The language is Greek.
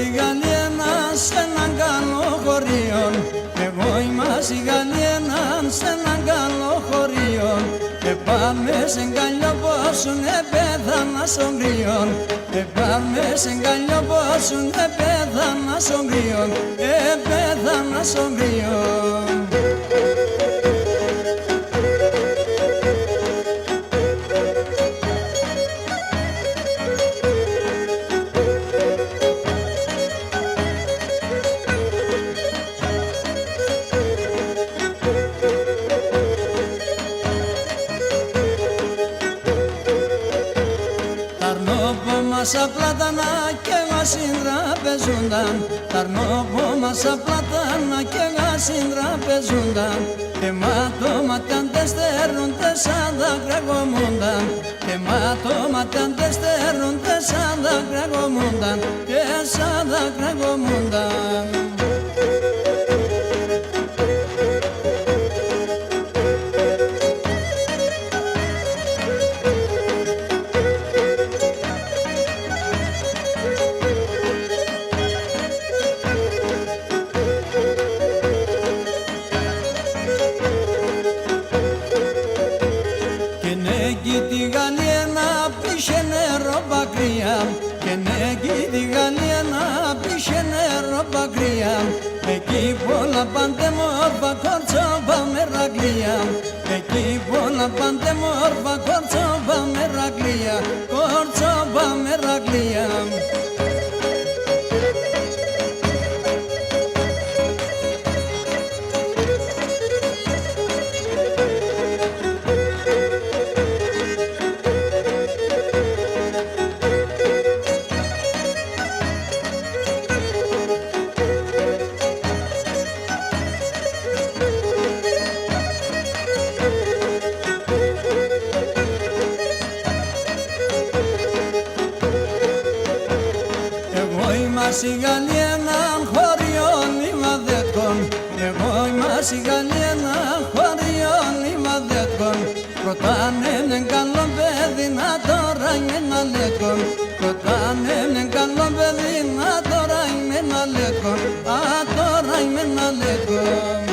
η Γαλλιένα σε έναν καλό χωριό. Εγώ είμαστε η Γαλλιένα σε έναν καλό χωριό. Πάμε σε γκαλιό πόσουν πέθανα στον κρυόν. Πάμε σε γκαλιό πόσουν πέθανα στον κρυόν. Πέθανα στον κρυόν. Μάσα πλάτανα και γασυντραπεζούνταν. Τ' αρνόπομασα πλάτανα και γασυντραπεζούνταν. Και ματώματα αν στερνούνται σαν δάκρυα γομούνταν. Και ματώματα αν στερνούνται σαν δάκρυα γομούνταν. Και σαν δάκρυα γομούνταν. Τη Γαλλιένα πήσε νερό πακρία. Και νέκει τη Γαλλιένα πήσε νερό πακρία. Εκεί πολλά παντεμόρφα κορτσόβα μερακλία. Εκεί πολλά παντεμόρφα κορτσόβα μερακλία. Κορτσόβα μερακλία. Η Γαλλιένα χωριών λιμαδέτκων. Εγώ είμαστε η Γαλλιένα χωριών λιμαδέτκον. Ρωτάνε μεν καλό παιδί να τώρα είμαι ένα λέκον. Ρωτάνε μεν καλό παιδί να τώρα είμαι ένα λέκον. Α, τώρα είμαι ένα λέκον.